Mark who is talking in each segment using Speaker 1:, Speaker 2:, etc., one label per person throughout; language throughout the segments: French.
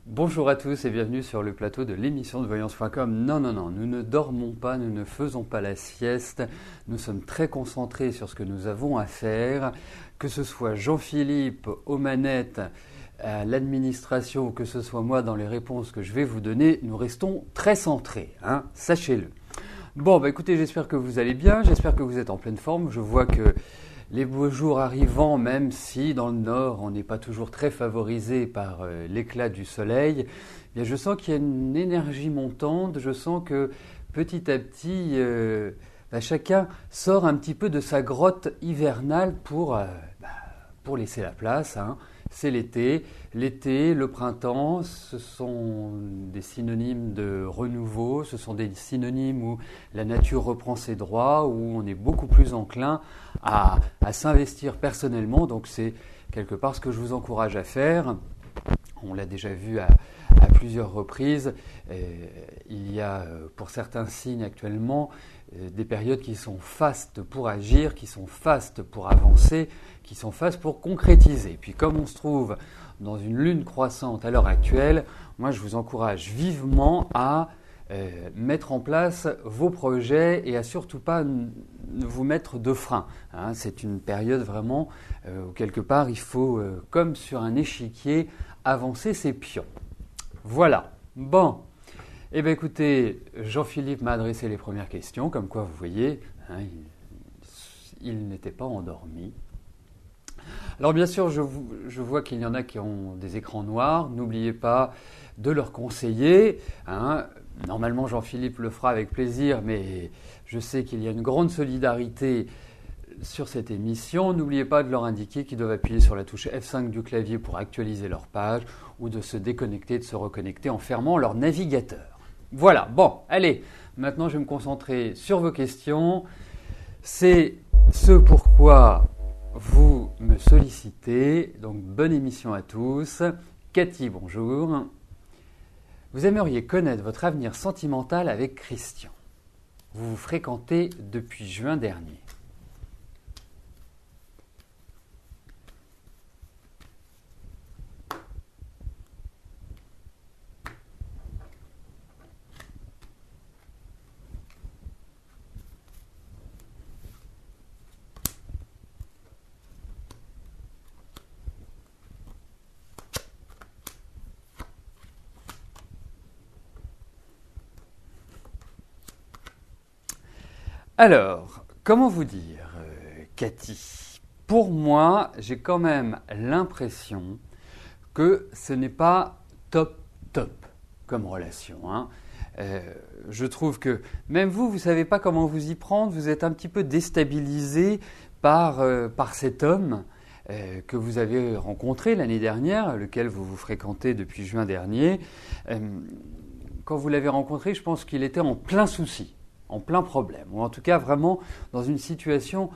Speaker 1: Bonjour à tous et bienvenue sur le plateau de l'émission de voyance.com. Non, nous ne dormons pas, nous ne faisons pas la sieste. Nous sommes très concentrés sur ce que nous avons à faire. Que ce soit Jean-Philippe aux manettes, à l'administration, ou que ce soit moi dans les réponses que je vais vous donner, nous restons très centrés, sachez-le. Bon, écoutez, j'espère que vous allez bien, j'espère que vous êtes en pleine forme. Je vois que les beaux jours arrivant, même si dans le nord on n'est pas toujours très favorisé par l'éclat du soleil, eh bien, je sens qu'il y a une énergie montante, je sens que petit à petit chacun sort un petit peu de sa grotte hivernale pour laisser la place. C'est l'été. L'été, le printemps, ce sont des synonymes de renouveau, ce sont des synonymes où la nature reprend ses droits, où on est beaucoup plus enclin à s'investir personnellement. Donc c'est quelque part ce que je vous encourage à faire. On l'a déjà vu à plusieurs reprises. Il y a pour certains signes actuellement des périodes qui sont fastes pour agir, qui sont fastes pour avancer, qui sont fastes pour concrétiser. Puis comme on se trouve dans une lune croissante à l'heure actuelle, moi je vous encourage vivement à mettre en place vos projets et à surtout pas vous mettre de frein. C'est une période vraiment où quelque part il faut, comme sur un échiquier, avancer ses pions. Voilà. Bon. Eh bien écoutez, Jean-Philippe m'a adressé les premières questions, comme quoi vous voyez, il n'était pas endormi. Alors bien sûr, je vois qu'il y en a qui ont des écrans noirs, n'oubliez pas de leur conseiller. Normalement, Jean-Philippe le fera avec plaisir, mais je sais qu'il y a une grande solidarité sur cette émission. N'oubliez pas de leur indiquer qu'ils doivent appuyer sur la touche F5 du clavier pour actualiser leur page ou de se déconnecter, de se reconnecter en fermant leur navigateur. Voilà, bon, allez, maintenant je vais me concentrer sur vos questions. C'est ce pourquoi vous me sollicitez, donc bonne émission à tous. Cathy, bonjour. Vous aimeriez connaître votre avenir sentimental avec Christian. Vous vous fréquentez depuis juin dernier. Alors, comment vous dire, Cathy? Pour moi, j'ai quand même l'impression que ce n'est pas top comme relation. Je trouve que même vous ne savez pas comment vous y prendre, vous êtes un petit peu déstabilisé par cet homme que vous avez rencontré l'année dernière, lequel vous vous fréquentez depuis juin dernier. Quand vous l'avez rencontré, je pense qu'il était en plein souci, en plein problème, ou en tout cas vraiment dans une situation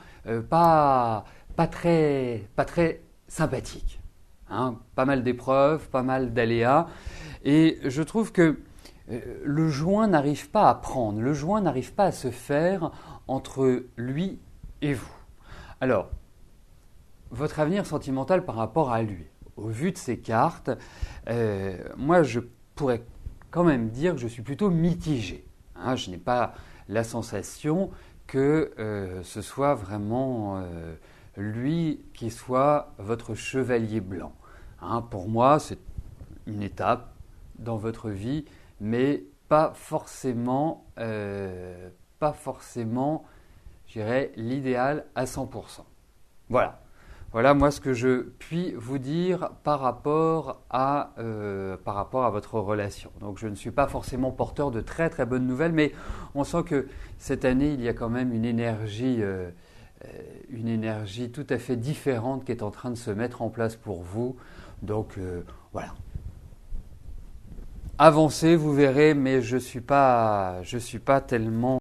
Speaker 1: pas très sympathique. Pas mal d'épreuves, pas mal d'aléas, et je trouve que le joint n'arrive pas à prendre, le joint n'arrive pas à se faire entre lui et vous. Alors, votre avenir sentimental par rapport à lui, au vu de ces cartes, moi je pourrais quand même dire que je suis plutôt mitigé. Je n'ai pas la sensation que ce soit vraiment lui qui soit votre chevalier blanc. Pour moi, c'est une étape dans votre vie, mais pas forcément, je dirais, l'idéal à 100%. Voilà moi ce que je puis vous dire par rapport à votre relation. Donc je ne suis pas forcément porteur de très très bonnes nouvelles, mais on sent que cette année il y a quand même une énergie tout à fait différente qui est en train de se mettre en place pour vous. Donc voilà. Avancez, vous verrez, mais je suis pas tellement